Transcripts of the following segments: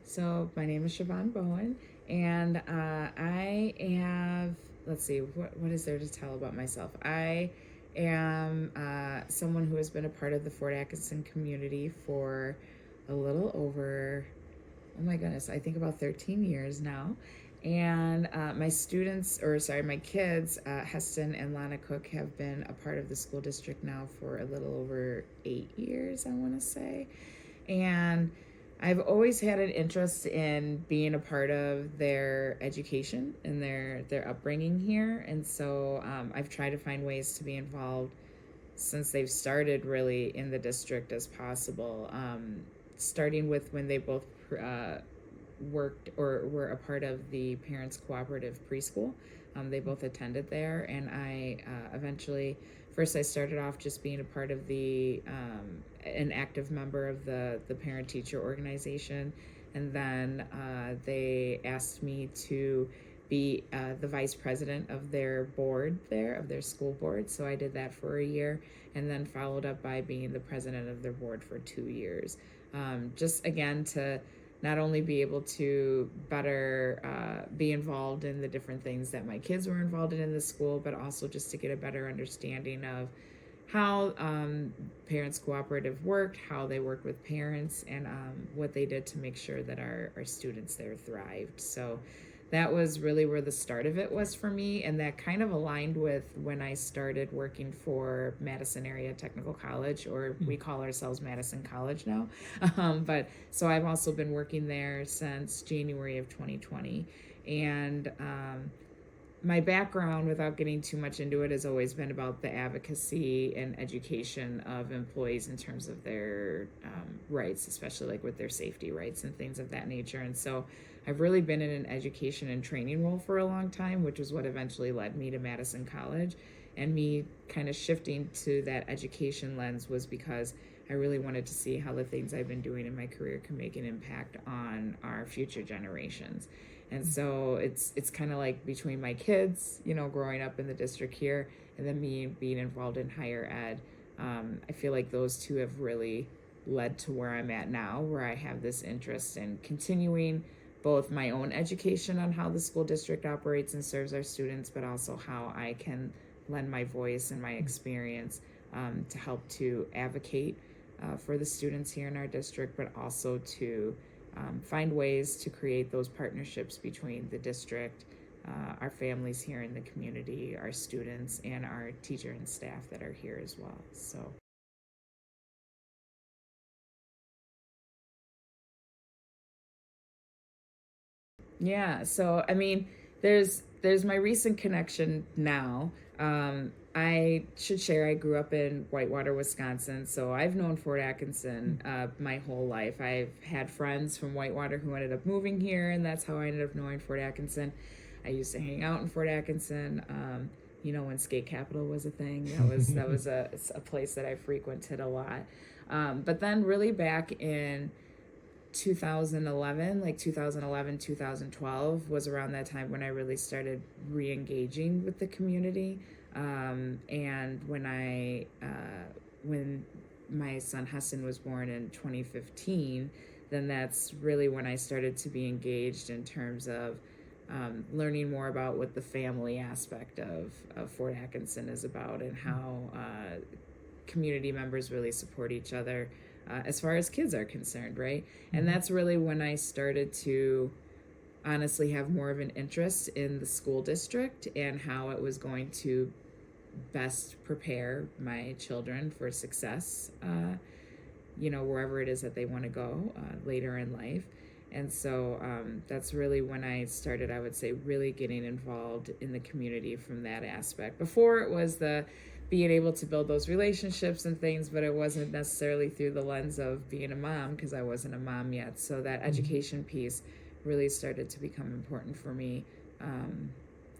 So my name is Chevon Bowen, and I have, let's see, what is there to tell about myself? I am someone who has been a part of the Fort Atkinson community for a little over, oh my goodness, I think about 13 years now. And my kids, Heston and Lana Cook, have been a part of the school district now for a little over 8 years, I want to say. And I've always had an interest in being a part of their education and their upbringing here, and so I've tried to find ways to be involved since they've started really in the district as possible. Starting with when they both worked or were a part of the Parents Cooperative Preschool. They both attended there, and I eventually, first I started off just being a part of an active member of the parent teacher organization, and then they asked me to be the vice president of their board there, of their school board. So I did that for a year, and then followed up by being the president of their board for 2 years. Just again to not only be able to better be involved in the different things that my kids were involved in the school, but also just to get a better understanding of how Parents Cooperative worked, how they worked with parents, and what they did to make sure that our students there thrived. So that was really where the start of it was for me, and that kind of aligned with when I started working for Madison Area Technical College, or we call ourselves Madison College now. But so I've also been working there since January of 2020, and my background, without getting too much into it, has always been about the advocacy and education of employees in terms of their rights, especially like with their safety rights and things of that nature. And so I've really been in an education and training role for a long time, which is what eventually led me to Madison College. And me kind of shifting to that education lens was because I really wanted to see how the things I've been doing in my career can make an impact on our future generations. And so it's kind of like between my kids, growing up in the district here, and then me being involved in higher ed. I feel like those two have really led to where I'm at now, where I have this interest in continuing both my own education on how the school district operates and serves our students, but also how I can lend my voice and my experience to help to advocate for the students here in our district, but also to find ways to create those partnerships between the district, our families here in the community, our students, and our teacher and staff that are here as well. So. Yeah, so I mean, there's my recent connection now. I should share I grew up in Whitewater, Wisconsin, so I've known Fort Atkinson my whole life. I've had friends from Whitewater who ended up moving here, and that's how I ended up knowing Fort Atkinson. I used to hang out in Fort Atkinson. When skate capital was a thing, that was a place that I frequented a lot. But then really back in 2011, like 2011, 2012 was around that time when I really started re-engaging with the community. And when my son Heston was born in 2015, then that's really when I started to be engaged in terms of learning more about what the family aspect of Fort Atkinson is about, and how community members really support each other as far as kids are concerned, right? And that's really when I started to honestly have more of an interest in the school district and how it was going to best prepare my children for success, wherever it is that they want to go later in life. And so that's really when I started, I would say, really getting involved in the community from that aspect. Before, it was the being able to build those relationships and things, but it wasn't necessarily through the lens of being a mom, because I wasn't a mom yet. So that education piece really started to become important for me,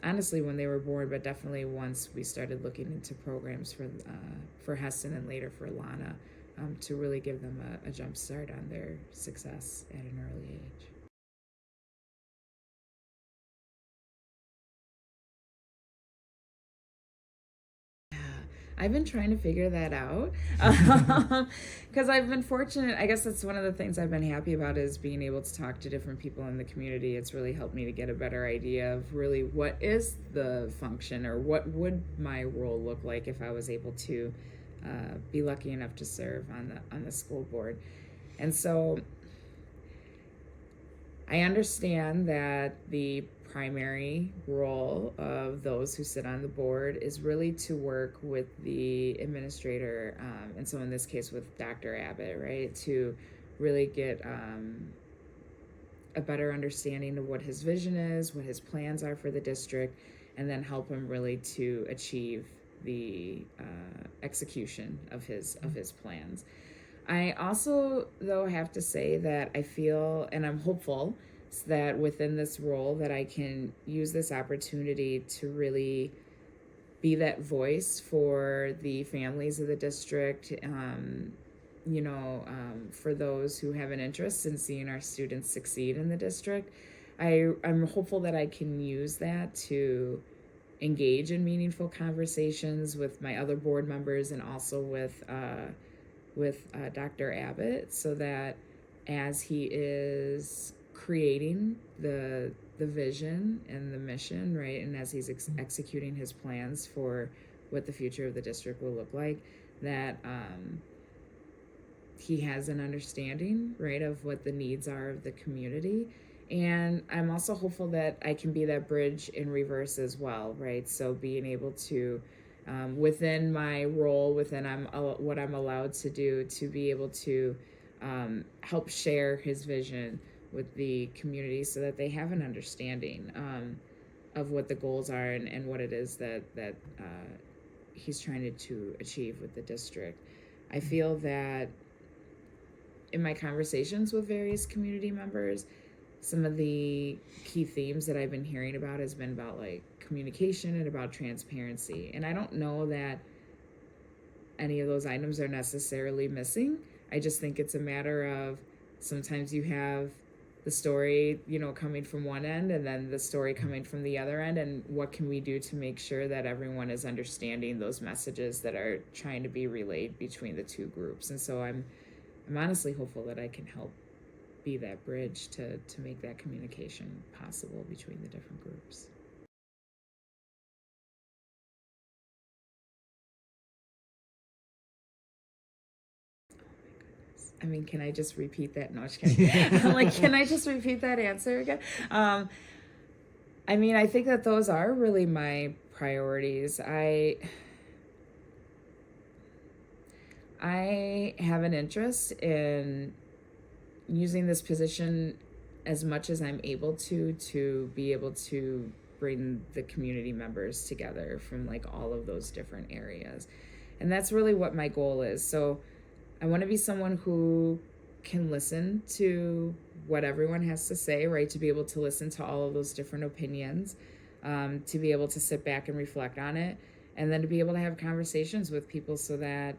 honestly, when they were born, but definitely once we started looking into programs for Heston and later for Lana, to really give them a jump start on their success at an early age. I've been trying to figure that out because I've been fortunate. I guess that's one of the things I've been happy about is being able to talk to different people in the community. It's really helped me to get a better idea of really what is the function or what would my role look like if I was able to be lucky enough to serve on the school board. And so I understand that the primary role of those who sit on the board is really to work with the administrator, and so in this case with Dr. Abbott, right, to really get a better understanding of what his vision is, what his plans are for the district, and then help him really to achieve the execution of his plans. I also, though, have to say that I feel, and I'm hopeful, that within this role that I can use this opportunity to really be that voice for the families of the district, for those who have an interest in seeing our students succeed in the district. I'm hopeful that I can use that to engage in meaningful conversations with my other board members and also with Dr. Abbott, so that as he is creating the vision and the mission, right, and as he's executing his plans for what the future of the district will look like, that he has an understanding, right, of what the needs are of the community. And I'm also hopeful that I can be that bridge in reverse as well, right? So being able to within my role, within what I'm allowed to do, to be able to help share his vision with the community so that they have an understanding of what the goals are and what it is that he's trying to achieve with the district. I feel that in my conversations with various community members, some of the key themes that I've been hearing about has been about like communication and about transparency. And I don't know that any of those items are necessarily missing. I just think it's a matter of sometimes you have the story, coming from one end and then the story coming from the other end, and what can we do to make sure that everyone is understanding those messages that are trying to be relayed between the two groups. And so I'm honestly hopeful that I can help be that bridge to make that communication possible between the different groups. I mean, can I just repeat that? No, just kidding. Can I just repeat that answer again? I mean, I think that those are really my priorities. I have an interest in using this position as much as I'm able to be able to bring the community members together from like all of those different areas. And that's really what my goal is. So I want to be someone who can listen to what everyone has to say, right? To be able to listen to all of those different opinions, to be able to sit back and reflect on it, and then to be able to have conversations with people so that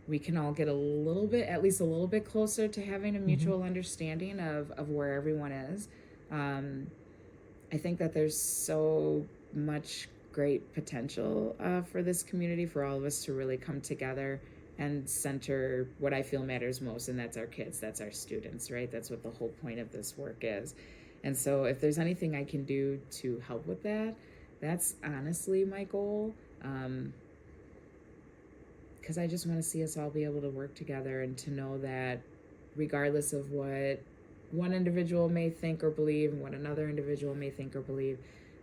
we can all get at least a little bit closer to having a mutual understanding of where everyone is. I think that there's so much great potential for this community, for all of us to really come together and center what I feel matters most, and that's our kids, that's our students, right? That's what the whole point of this work is. And so if there's anything I can do to help with that, that's honestly my goal. Because I just want to see us all be able to work together and to know that regardless of what one individual may think or believe and what another individual may think or believe,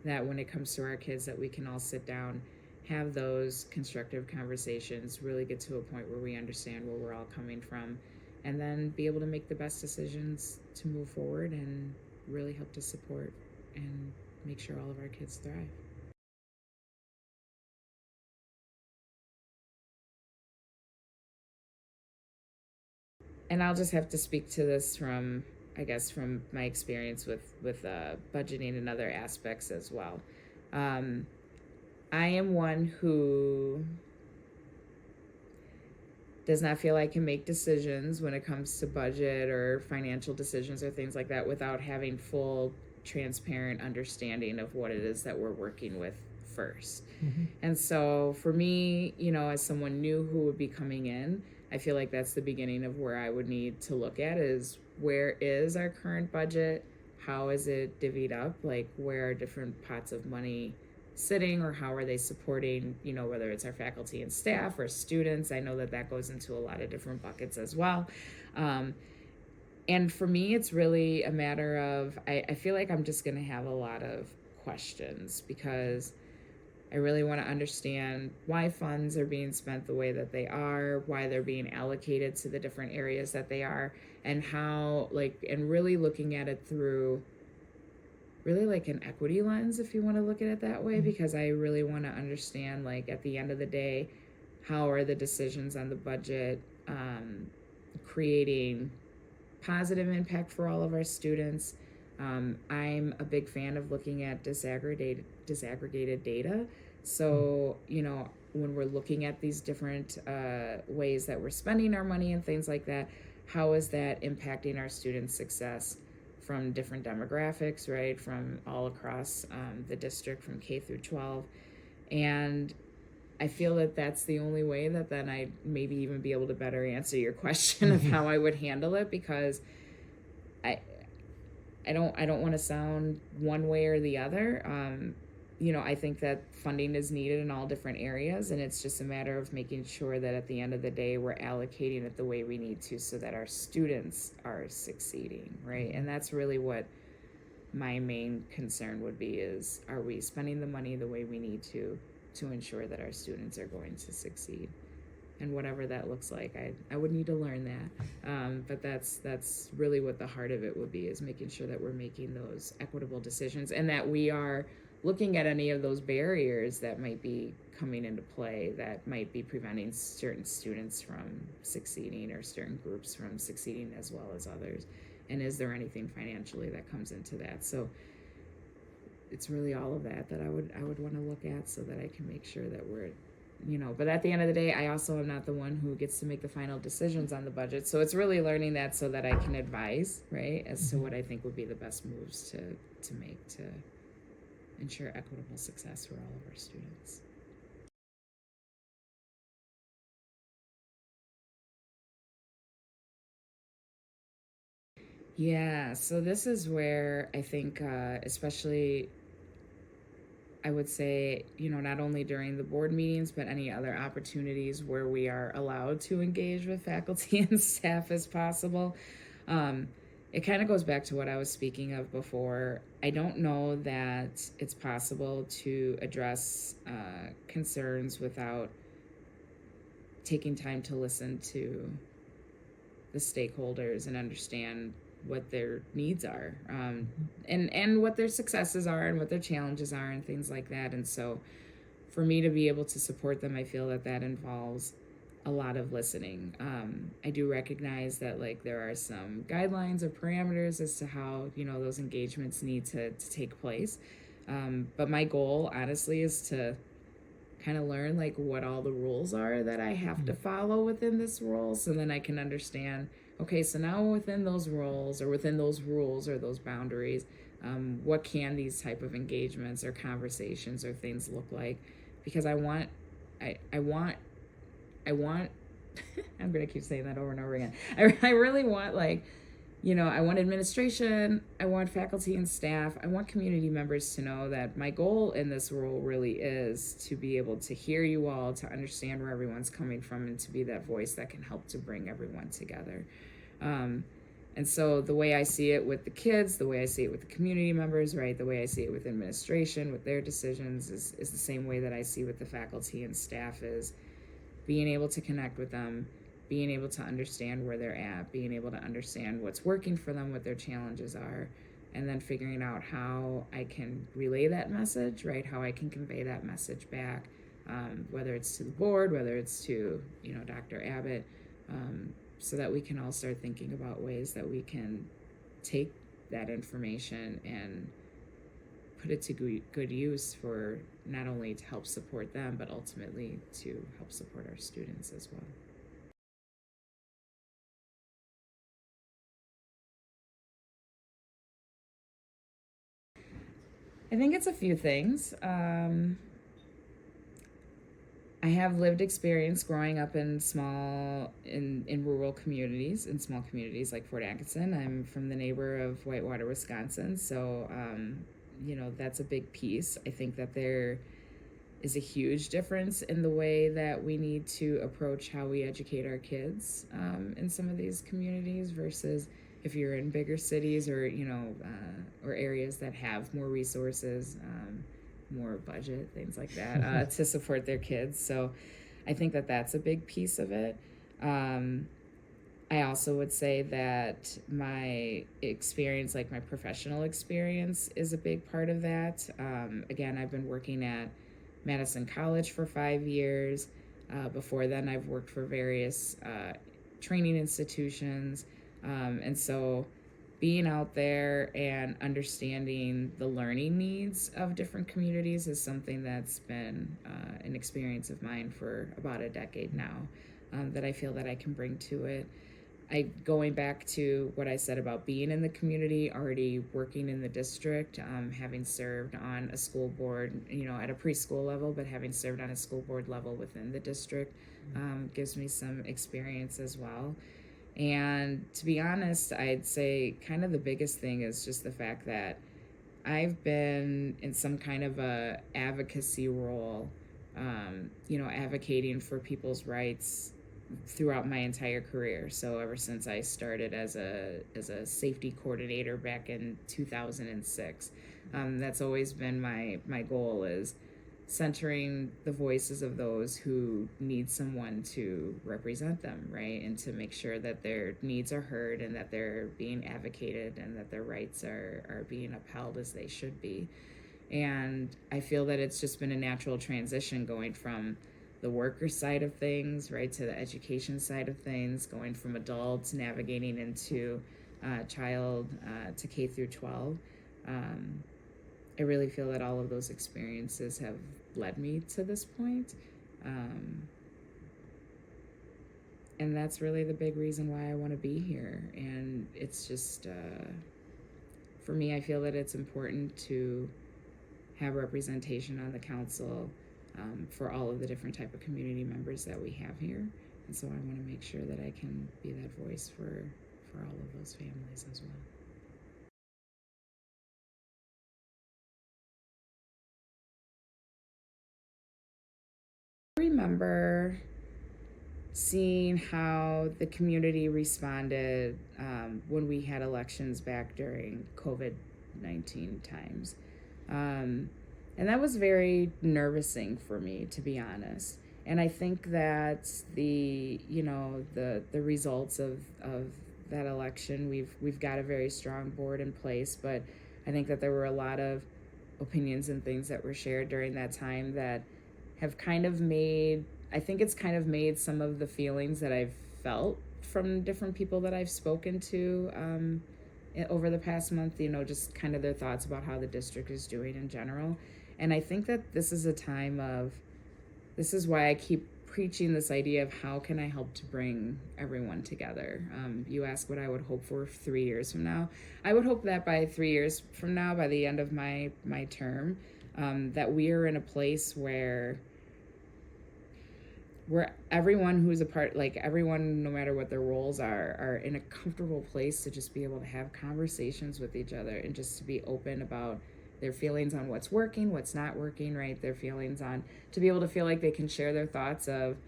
that when it comes to our kids, that we can all sit down, have those constructive conversations, really get to a point where we understand where we're all coming from, and then be able to make the best decisions to move forward and really help to support and make sure all of our kids thrive. And I'll just have to speak to this from my experience with budgeting and other aspects as well. I am one who does not feel I can make decisions when it comes to budget or financial decisions or things like that without having full, transparent understanding of what it is that we're working with first. And so for me, as someone new who would be coming in, I feel like that's the beginning of where I would need to look at is, where is our current budget? How is it divvied up? Like, where are different pots of money sitting, or how are they supporting, whether it's our faculty and staff or students? I know that goes into a lot of different buckets as well. And for me, it's really a matter of, I feel like I'm just going to have a lot of questions, because I really want to understand why funds are being spent the way that they are, why they're being allocated to the different areas that they are, and how, and really looking at it through really like an equity lens, if you want to look at it that way, because I really want to understand, at the end of the day, how are the decisions on the budget creating positive impact for all of our students. I'm a big fan of looking at disaggregated data. So, when we're looking at these different ways that we're spending our money and things like that, how is that impacting our students' success from different demographics, right? From all across the district, from K through 12. And I feel that that's the only way that then I'd maybe even be able to better answer your question of how I would handle it, because I don't want to sound one way or the other. I think that funding is needed in all different areas, and it's just a matter of making sure that at the end of the day, we're allocating it the way we need to, so that our students are succeeding, right? And that's really what my main concern would be, is, are we spending the money the way we need to ensure that our students are going to succeed? And whatever that looks like, I would need to learn that. But that's really what the heart of it would be, is making sure that we're making those equitable decisions, and that we are looking at any of those barriers that might be coming into play, that might be preventing certain students from succeeding, or certain groups from succeeding as well as others. And is there anything financially that comes into that? So it's really all of that I would want to look at, so that I can make sure that we're, but at the end of the day, I also am not the one who gets to make the final decisions on the budget. So it's really learning that, so that I can advise, right, as to what I think would be the best moves to make to ensure equitable success for all of our students. Yeah, so this is where I think, especially, I would say, not only during the board meetings, but any other opportunities where we are allowed to engage with faculty and staff as possible. It kind of goes back to what I was speaking of before. I don't know that it's possible to address concerns without taking time to listen to the stakeholders and understand what their needs are, and what their successes are, and what their challenges are, and things like that. And so for me to be able to support them, I feel that involves a lot of listening. I do recognize that there are some guidelines or parameters as to how those engagements need to take place, but my goal honestly is to kind of learn what all the rules are that I have to follow within this role, so then I can understand, okay, so now within those roles, or within those rules or those boundaries, what can these type of engagements or conversations or things look like? Because I want I'm gonna keep saying that over and over again. I really want I want administration, I want faculty and staff, I want community members to know that my goal in this role really is to be able to hear you all, to understand where everyone's coming from, and to be that voice that can help to bring everyone together. And so the way I see it with the kids, the way I see it with the community members, right, the way I see it with administration, with their decisions, is the same way that I see with the faculty and staff, is being able to connect with them, being able to understand where they're at, being able to understand what's working for them, what their challenges are, and then figuring out how I can relay that message, right? How I can convey that message back, whether it's to the board, whether it's to, Dr. Abbott, so that we can all start thinking about ways that we can take that information and put it to good use, for not only to help support them, but ultimately to help support our students as well. I think it's a few things. I have lived experience growing up in rural communities, in small communities like Fort Atkinson. I'm from the neighbor of Whitewater, Wisconsin, so that's a big piece. I think that there is a huge difference in the way that we need to approach how we educate our kids in some of these communities versus if you're in bigger cities or or areas that have more resources, more budget, things like that, to support their kids. So I think that that's a big piece of it. I also would say that my experience, like my professional experience, is a big part of that. Again, I've been working at Madison College for 5 years. Before then, I've worked for various training institutions. And so being out there and understanding the learning needs of different communities is something that's been an experience of mine for about a decade now, that I feel that I can bring to it. Going back to what I said about being in the community, already working in the district, having served on a school board, at a preschool level, but having served on a school board level within the district, gives me some experience as well. And to be honest, I'd say kind of the biggest thing is just the fact that I've been in some kind of a advocacy role, advocating for people's rights throughout my entire career. So ever since I started as a safety coordinator back in 2006, that's always been my goal, is centering the voices of those who need someone to represent them, right? And to make sure that their needs are heard and that they're being advocated and that their rights are being upheld as they should be. And I feel that it's just been a natural transition going from the worker side of things, right, to the education side of things, going from adults navigating into child to K through 12. I really feel that all of those experiences have led me to this point. And that's really the big reason why I want to be here. And it's just, for me, I feel that it's important to have representation on the council for all of the different type of community members that we have here. And so I want to make sure that I can be that voice for all of those families as well. I remember seeing how the community responded when we had elections back during COVID-19 times. And that was very nervousing for me, to be honest. And I think that the results of that election, we've got a very strong board in place, but I think that there were a lot of opinions and things that were shared during that time that have kind of made some of the feelings that I've felt from different people that I've spoken to over the past month, just kind of their thoughts about how the district is doing in general. And I think that this is why I keep preaching this idea of how can I help to bring everyone together. You ask what I would hope for 3 years from now. I would hope that by 3 years from now, by the end of my term, that we are in a place where everyone who's a part, like everyone, no matter what their roles are in a comfortable place to just be able to have conversations with each other and just to be open about their feelings on what's working, what's not working, right? Their feelings on, to be able to feel like they can share their thoughts of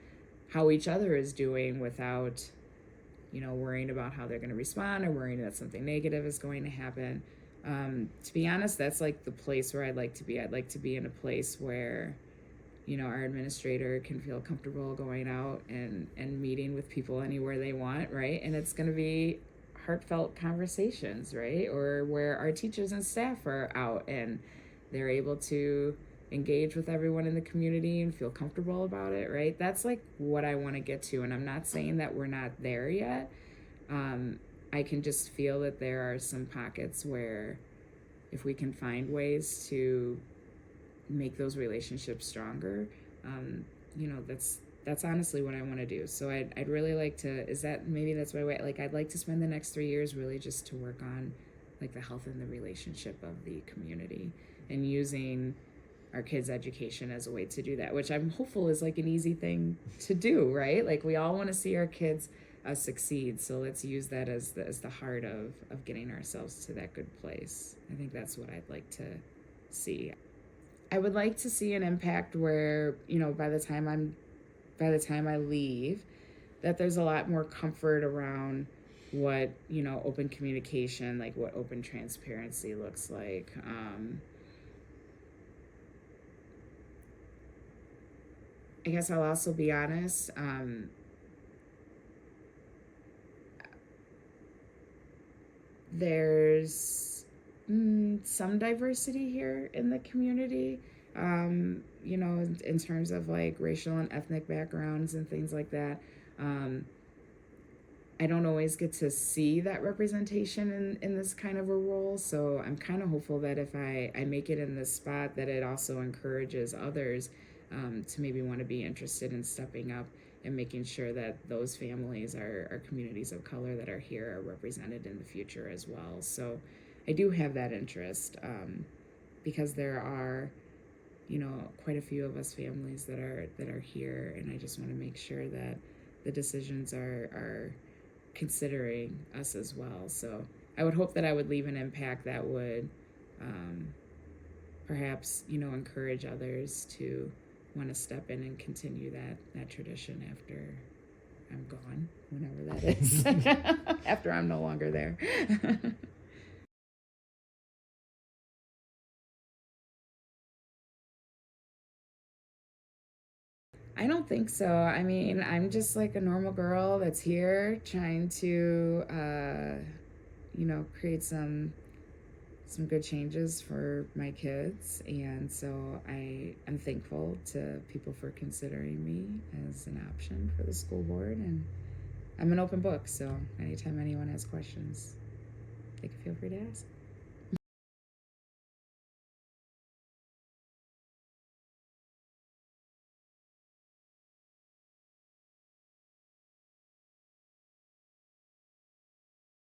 how each other is doing without, worrying about how they're going to respond or worrying that something negative is going to happen. To be honest, that's like the place where I'd like to be. I'd like to be in a place where, our administrator can feel comfortable going out and meeting with people anywhere they want, right? And it's going to be heartfelt conversations, right? Or where our teachers and staff are out and they're able to engage with everyone in the community and feel comfortable about it, right? That's like what I want to get to. And I'm not saying that we're not there yet. I can just feel that there are some pockets where if we can find ways to make those relationships stronger, that's honestly what I want to do. So I'd really like to, that's my way, like I'd like to spend the next 3 years really just to work on like the health and the relationship of the community and using our kids' education as a way to do that, which I'm hopeful is like an easy thing to do, right? Like we all want to see our kids succeed, so let's use that as the heart of getting ourselves to that good place. I think that's what I'd like to see. I would like to see an impact where, by the time I leave, that there's a lot more comfort around what, open communication, like what open transparency looks like. I guess I'll also be honest. There's some diversity here in the community, in terms of like racial and ethnic backgrounds and things like that. I don't always get to see that representation in this kind of a role, so I'm kind of hopeful that if I make it in this spot, that it also encourages others to maybe want to be interested in stepping up and making sure that those families are communities of color that are here are represented in the future as well. So I do have that interest, because there are, quite a few of us families that are here, and I just want to make sure that the decisions are considering us as well. So I would hope that I would leave an impact that would perhaps, encourage others to want to step in and continue that tradition after I'm gone, whenever that is, after I'm no longer there. I don't think so. I mean, I'm just like a normal girl that's here trying to, create some good changes for my kids, and so I am thankful to people for considering me as an option for the school board, and I'm an open book, so anytime anyone has questions, they can feel free to ask.